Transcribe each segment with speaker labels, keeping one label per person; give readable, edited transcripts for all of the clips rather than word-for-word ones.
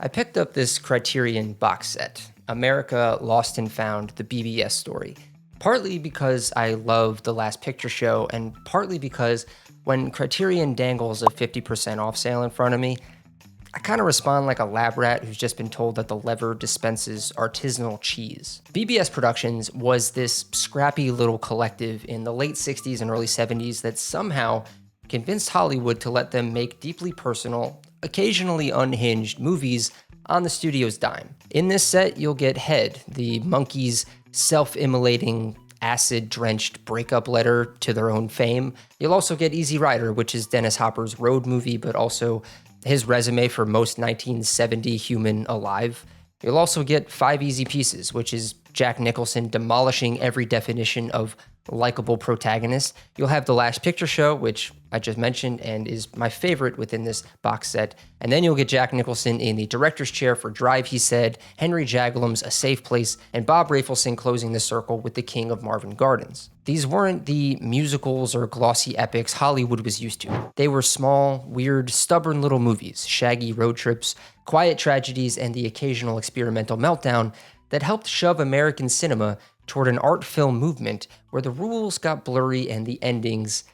Speaker 1: I picked up this Criterion box set, America Lost and Found, the BBS story, partly because I love The Last Picture Show, and partly because when Criterion dangles a 50% off sale in front of me, I kind of respond like a lab rat who's just been told that the lever dispenses artisanal cheese. BBS Productions was this scrappy little collective in the late 60s and early 70s that somehow convinced Hollywood to let them make deeply personal, occasionally unhinged movies on the studio's dime. In this set, you'll get Head, the Monkees' self-immolating, acid-drenched breakup letter to their own fame. You'll also get Easy Rider, which is Dennis Hopper's road movie, but also his resume for most 1970 human alive. You'll also get 5 Easy Pieces, which is Jack Nicholson demolishing every definition of likable protagonist. You'll have The Last Picture Show, which I just mentioned and is my favorite within this box set. And then you'll get Jack Nicholson in the director's chair for Drive, He Said, Henry Jaglom's A Safe Place, and Bob Rafelson closing the circle with The King of Marvin Gardens. These weren't the musicals or glossy epics Hollywood was used to. They were small, weird, stubborn little movies, shaggy road trips, quiet tragedies, and the occasional experimental meltdown that helped shove American cinema toward an art film movement where the rules got blurry and the endings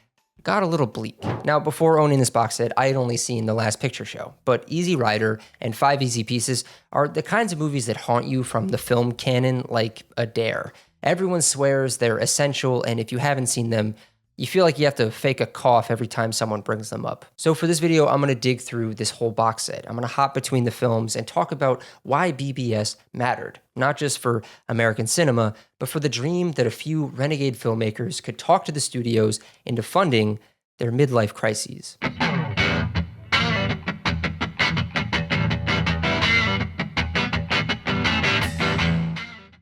Speaker 1: got a little bleak. Now, before owning this box set, I had only seen The Last Picture Show, but Easy Rider and 5 Easy Pieces are the kinds of movies that haunt you from the film canon like a dare. Everyone swears they're essential, and if you haven't seen them, you feel like you have to fake a cough every time someone brings them up. So for this video, I'm gonna dig through this whole box set. I'm gonna hop between the films and talk about why BBS mattered, not just for American cinema, but for the dream that a few renegade filmmakers could talk to the studios into funding their midlife crises.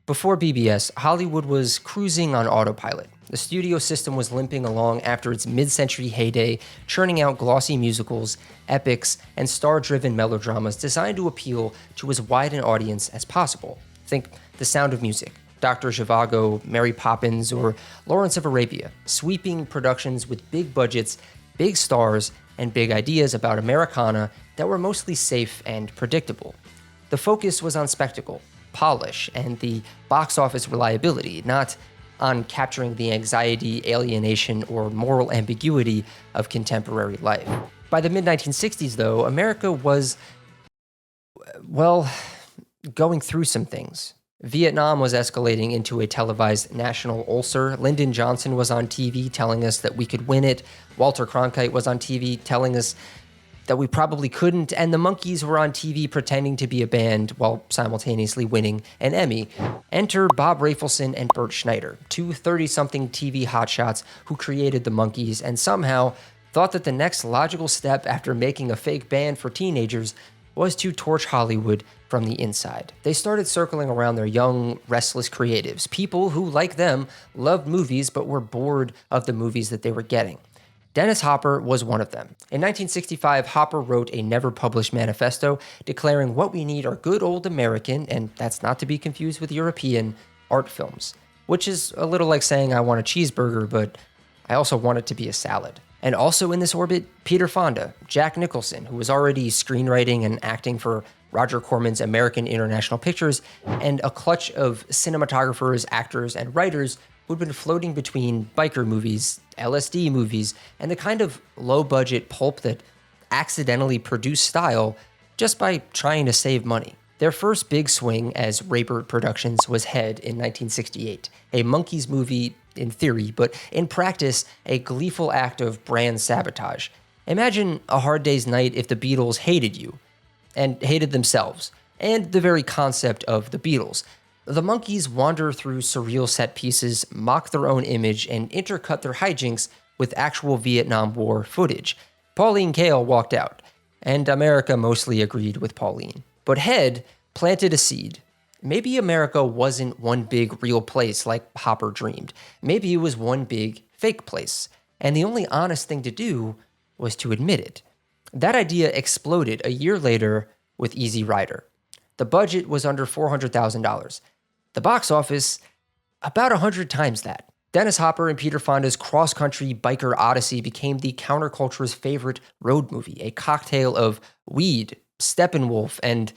Speaker 1: Before BBS, Hollywood was cruising on autopilot. The studio system was limping along after its mid-century heyday, churning out glossy musicals, epics, and star-driven melodramas designed to appeal to as wide an audience as possible. Think The Sound of Music, Dr. Zhivago, Mary Poppins, or Lawrence of Arabia, sweeping productions with big budgets, big stars, and big ideas about Americana that were mostly safe and predictable. The focus was on spectacle, polish, and the box office reliability, not on capturing the anxiety, alienation, or moral ambiguity of contemporary life. By the mid-1960s, though, America was, well, going through some things. Vietnam was escalating into a televised national ulcer. Lyndon Johnson was on TV telling us that we could win it. Walter Cronkite was on TV telling us that we probably couldn't, and the Monkees were on TV pretending to be a band while simultaneously winning an Emmy. Enter Bob Rafelson and Bert Schneider, two 30-something TV hotshots who created the Monkees and somehow thought that the next logical step after making a fake band for teenagers was to torch Hollywood from the inside. They started circling around their young, restless creatives, people who, like them, loved movies but were bored of the movies that they were getting. Dennis Hopper was one of them. In 1965, Hopper wrote a never-published manifesto declaring what we need are good old American, and that's not to be confused with European, art films, which is a little like saying I want a cheeseburger, but I also want it to be a salad. And also in this orbit, Peter Fonda, Jack Nicholson, who was already screenwriting and acting for Roger Corman's American International Pictures, and a clutch of cinematographers, actors, and writers who'd been floating between biker movies, LSD movies, and the kind of low-budget pulp that accidentally produced style just by trying to save money. Their first big swing as rebellious Productions was Head in 1968, a Monkees movie in theory, but in practice, a gleeful act of brand sabotage. Imagine A Hard Day's Night if the Beatles hated you, and hated themselves, and the very concept of the Beatles. The Monkees wander through surreal set pieces, mock their own image, and intercut their hijinks with actual Vietnam War footage. Pauline Kael walked out, and America mostly agreed with Pauline. But Head planted a seed. Maybe America wasn't one big real place like Hopper dreamed. Maybe it was one big fake place, and the only honest thing to do was to admit it. That idea exploded a year later with Easy Rider. The budget was under $400,000. The box office, about 100 times that. Dennis Hopper and Peter Fonda's cross-country biker odyssey became the counterculture's favorite road movie, a cocktail of weed, Steppenwolf, and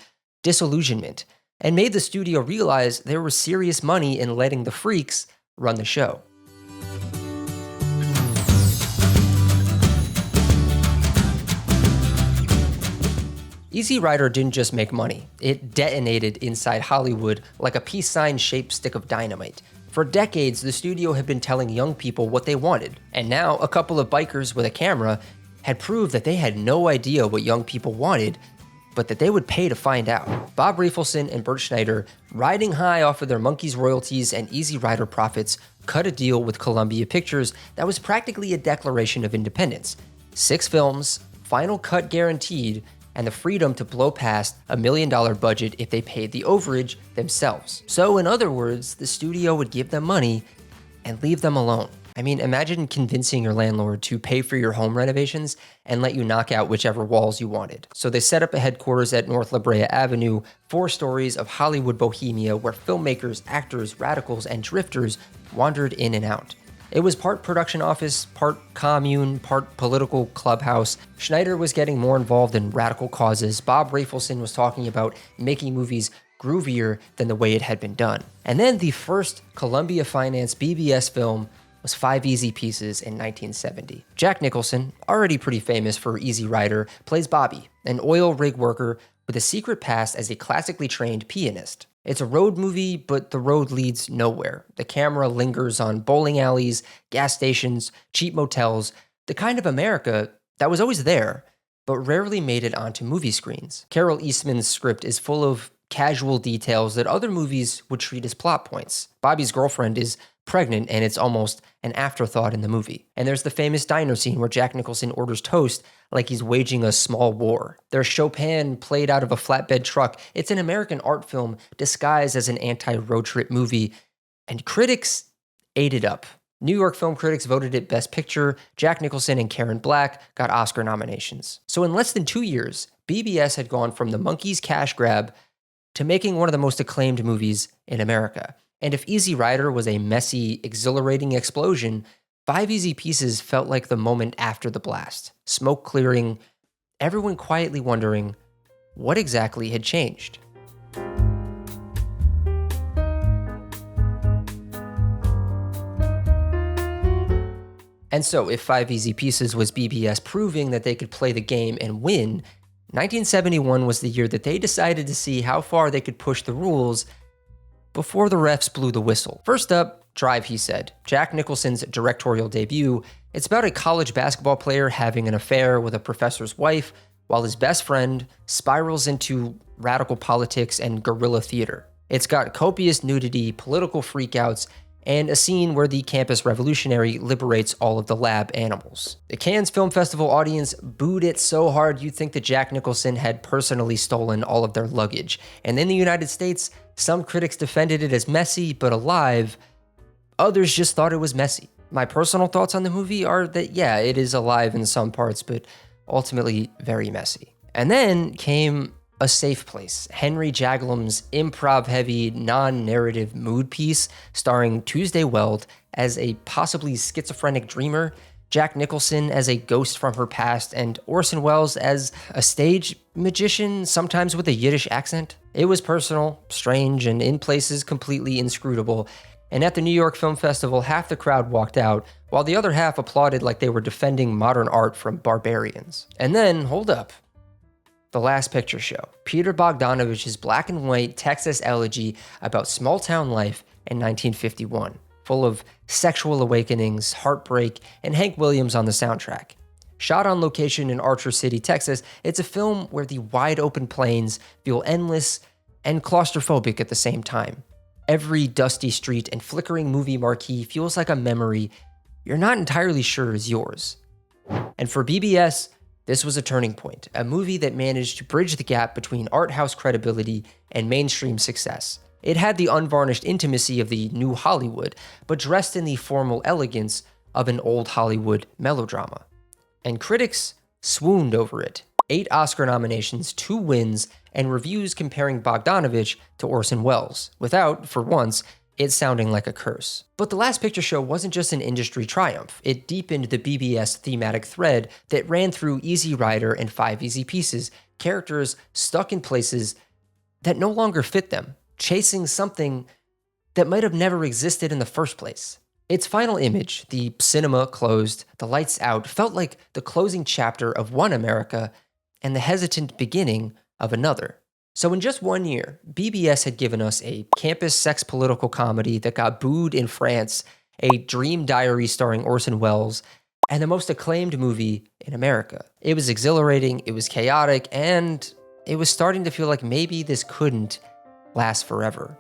Speaker 1: disillusionment, and made the studio realize there was serious money in letting the freaks run the show. Easy Rider didn't just make money, it detonated inside Hollywood like a peace sign-shaped stick of dynamite. For decades, the studio had been telling young people what they wanted, and now a couple of bikers with a camera had proved that they had no idea what young people wanted, but that they would pay to find out. Bob Rafelson and Bert Schneider, riding high off of their Monkees royalties and Easy Rider profits, cut a deal with Columbia Pictures that was practically a declaration of independence. 6 films, final cut guaranteed, and the freedom to blow past $1 million budget if they paid the overage themselves. So in other words, the studio would give them money and leave them alone. I mean, imagine convincing your landlord to pay for your home renovations and let you knock out whichever walls you wanted. So they set up a headquarters at North La Brea Avenue, 4 stories of Hollywood bohemia where filmmakers, actors, radicals, and drifters wandered in and out. It was part production office, part commune, part political clubhouse. Schneider was getting more involved in radical causes. Bob Rafelson was talking about making movies groovier than the way it had been done. And then the first Columbia-financed BBS film was 5 Easy Pieces in 1970. Jack Nicholson, already pretty famous for Easy Rider, plays Bobby, an oil rig worker with a secret past as a classically trained pianist. It's a road movie, but the road leads nowhere. The camera lingers on bowling alleys, gas stations, cheap motels, the kind of America that was always there, but rarely made it onto movie screens. Carol Eastman's script is full of casual details that other movies would treat as plot points. Bobby's girlfriend is pregnant, and it's almost an afterthought in the movie. And there's the famous diner scene where Jack Nicholson orders toast like he's waging a small war. There's Chopin played out of a flatbed truck. It's an American art film disguised as an anti-road trip movie, and critics ate it up. New York film critics voted it Best Picture. Jack Nicholson and Karen Black got Oscar nominations. So in less than 2 years, BBS had gone from the Monkees cash grab to making one of the most acclaimed movies in America. And if Easy Rider was a messy, exhilarating explosion, 5 Easy Pieces felt like the moment after the blast. Smoke clearing, everyone quietly wondering what exactly had changed. And so, if 5 Easy Pieces was BBS proving that they could play the game and win, 1971 was the year that they decided to see how far they could push the rules before the refs blew the whistle. First up, Drive, he said. Jack Nicholson's directorial debut. It's about a college basketball player having an affair with a professor's wife while his best friend spirals into radical politics and guerrilla theater. It's got copious nudity, political freakouts, and a scene where the campus revolutionary liberates all of the lab animals. The Cannes Film Festival audience booed it so hard you'd think that Jack Nicholson had personally stolen all of their luggage. And in the United States, some critics defended it as messy but alive. Others just thought it was messy. My personal thoughts on the movie are that, yeah, it is alive in some parts, but ultimately very messy. And then came A Safe Place, Henry Jaglom's improv-heavy, non-narrative mood piece starring Tuesday Weld as a possibly schizophrenic dreamer, Jack Nicholson as a ghost from her past, and Orson Welles as a stage magician, sometimes with a Yiddish accent. It was personal, strange, and in places completely inscrutable. And at the New York Film Festival, half the crowd walked out, while the other half applauded like they were defending modern art from barbarians. And then, hold up. The Last Picture Show, Peter Bogdanovich's black and white Texas elegy about small-town life in 1951, full of sexual awakenings, heartbreak, and Hank Williams on the soundtrack. Shot on location in Archer City, Texas, it's a film where the wide-open plains feel endless and claustrophobic at the same time. Every dusty street and flickering movie marquee feels like a memory you're not entirely sure is yours. And for BBS, this was a turning point, a movie that managed to bridge the gap between art house credibility and mainstream success. It had the unvarnished intimacy of the new Hollywood, but dressed in the formal elegance of an old Hollywood melodrama. And critics swooned over it. 8 Oscar nominations, 2 wins, and reviews comparing Bogdanovich to Orson Welles, without, for once, it sounding like a curse. But The Last Picture Show wasn't just an industry triumph. It deepened the BBS thematic thread that ran through Easy Rider and 5 Easy Pieces, characters stuck in places that no longer fit them, chasing something that might have never existed in the first place. Its final image, the cinema closed, the lights out, felt like the closing chapter of one America and the hesitant beginning of another. So in just 1 year, BBS had given us a campus sex political comedy that got booed in France, a dream diary starring Orson Welles, and the most acclaimed movie in America. It was exhilarating, it was chaotic, and it was starting to feel like maybe this couldn't last forever.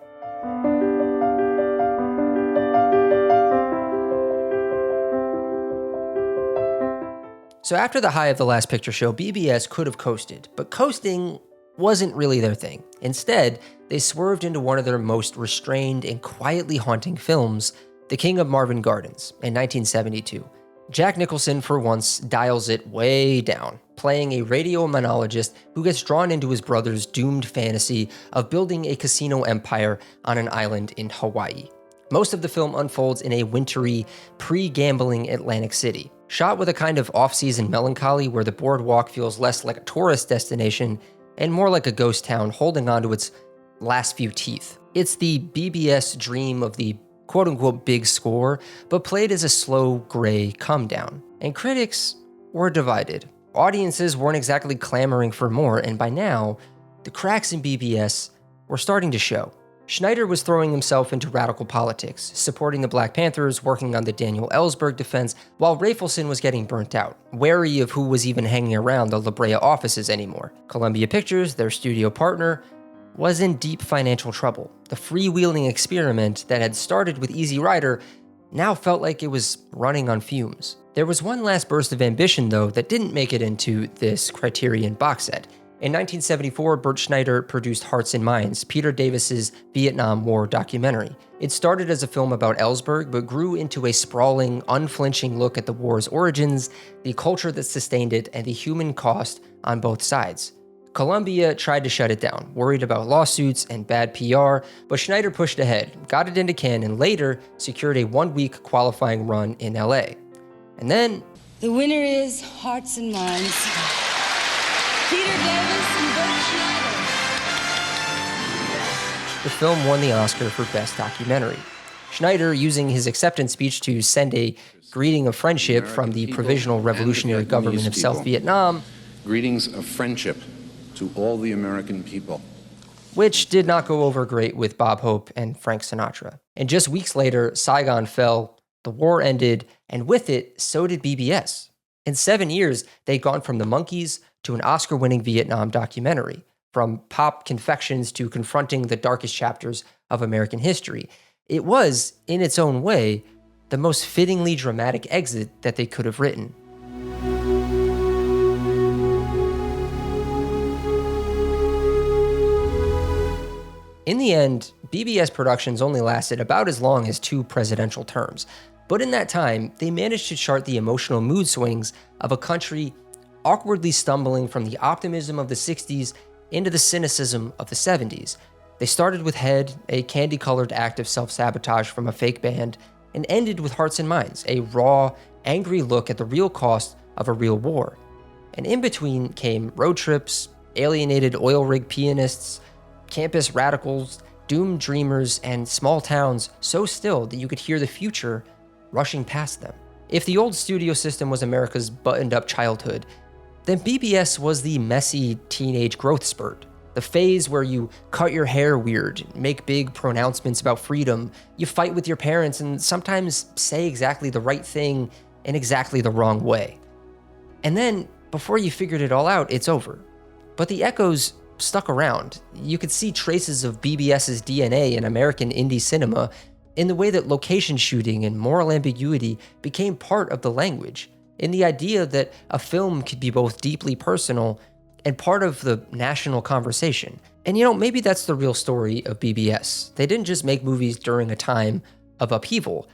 Speaker 1: So after the high of the Last Picture Show, BBS could have coasted, but coasting wasn't really their thing. Instead, they swerved into one of their most restrained and quietly haunting films, The King of Marvin Gardens, in 1972. Jack Nicholson, for once, dials it way down, playing a radio monologist who gets drawn into his brother's doomed fantasy of building a casino empire on an island in Hawaii. Most of the film unfolds in a wintry, pre-gambling Atlantic City, shot with a kind of off-season melancholy where the boardwalk feels less like a tourist destination and more like a ghost town holding onto its last few teeth. It's the BBS dream of the quote-unquote big score, but played as a slow, gray come-down. And critics were divided. Audiences weren't exactly clamoring for more, and by now, the cracks in BBS were starting to show. Schneider was throwing himself into radical politics, supporting the Black Panthers, working on the Daniel Ellsberg defense, while Rafelson was getting burnt out, wary of who was even hanging around the La Brea offices anymore. Columbia Pictures, their studio partner, was in deep financial trouble. The freewheeling experiment that had started with Easy Rider now felt like it was running on fumes. There was one last burst of ambition, though, that didn't make it into this Criterion box set. In 1974, Bert Schneider produced Hearts and Minds, Peter Davis's Vietnam War documentary. It started as a film about Ellsberg, but grew into a sprawling, unflinching look at the war's origins, the culture that sustained it, and the human cost on both sides. Columbia tried to shut it down, worried about lawsuits and bad PR, but Schneider pushed ahead, got it into Cannes, and later secured a 1-week qualifying run in LA. And then...
Speaker 2: The winner is Hearts and Minds. Peter Davis and Bert Schneider.
Speaker 1: The film won the Oscar for Best Documentary. Schneider, using his acceptance speech to send a greeting of friendship from the Provisional Revolutionary Government of South Vietnam,
Speaker 3: greetings of friendship to all the American people.
Speaker 1: Which did not go over great with Bob Hope and Frank Sinatra. And just weeks later, Saigon fell, the war ended, and with it, so did BBS. In 7 years, they'd gone from the Monkees to an Oscar-winning Vietnam documentary, from pop confections to confronting the darkest chapters of American history. It was, in its own way, the most fittingly dramatic exit that they could have written. In the end, BBS Productions only lasted about as long as 2 presidential terms, but in that time, they managed to chart the emotional mood swings of a country awkwardly stumbling from the optimism of the 60s into the cynicism of the 70s. They started with Head, a candy-colored act of self-sabotage from a fake band, and ended with Hearts and Minds, a raw, angry look at the real cost of a real war. And in between came road trips, alienated oil rig pianists, campus radicals, doomed dreamers, and small towns so still that you could hear the future rushing past them. If the old studio system was America's buttoned-up childhood, then BBS was the messy teenage growth spurt. The phase where you cut your hair weird, make big pronouncements about freedom, you fight with your parents, and sometimes say exactly the right thing in exactly the wrong way. And then, before you figured it all out, it's over. But the echoes stuck around. You could see traces of BBS's DNA in American indie cinema in the way that location shooting and moral ambiguity became part of the language, in the idea that a film could be both deeply personal and part of the national conversation. And maybe that's the real story of BBS. They didn't just make movies during a time of upheaval.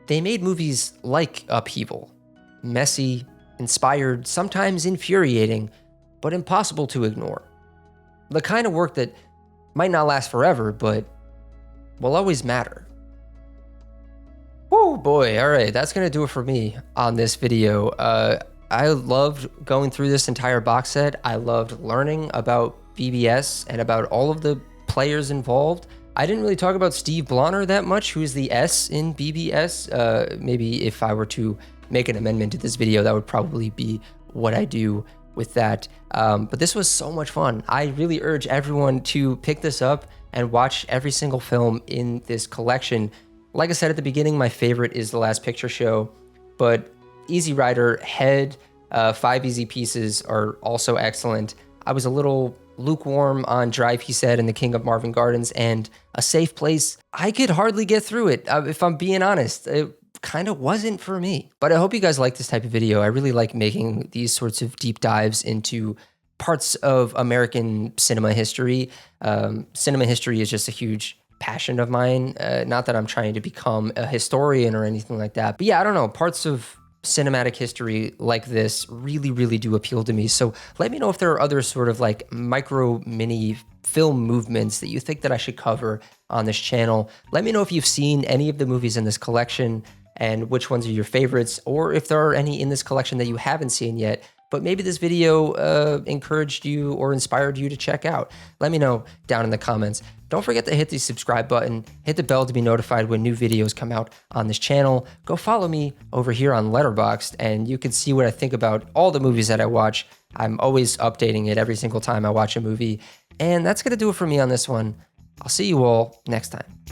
Speaker 1: They made movies like upheaval. Messy, inspired, sometimes infuriating, but impossible to ignore. The kind of work that might not last forever, but will always matter. Oh boy, all right, that's gonna do it for me on this video. I loved going through this entire box set. I loved learning about BBS and about all of the players involved. I didn't really talk about Steve Blonner that much, who is the S in BBS. Maybe if I were to make an amendment to this video, that would probably be what I do with that. But this was so much fun. I really urge everyone to pick this up and watch every single film in this collection. Like I said at the beginning, my favorite is The Last Picture Show, but Easy Rider, Head, 5 Easy Pieces are also excellent. I was a little lukewarm on Drive, He Said, and The King of Marvin Gardens, and A Safe Place. I could hardly get through it, if I'm being honest. It kind of wasn't for me. But I hope you guys like this type of video. I really like making these sorts of deep dives into parts of American cinema history. Cinema history is just a huge passion of mine. Not that I'm trying to become a historian or anything like that. But yeah, I don't know. Parts of cinematic history like this really, really do appeal to me. So let me know if there are other sort of like micro mini film movements that you think that I should cover on this channel. Let me know if you've seen any of the movies in this collection and which ones are your favorites, or if there are any in this collection that you haven't seen yet, but maybe this video encouraged you or inspired you to check out. Let me know down in the comments. Don't forget to hit the subscribe button, hit the bell to be notified when new videos come out on this channel. Go follow me over here on Letterboxd, and you can see what I think about all the movies that I watch. I'm always updating it every single time I watch a movie. And that's gonna do it for me on this one. I'll see you all next time.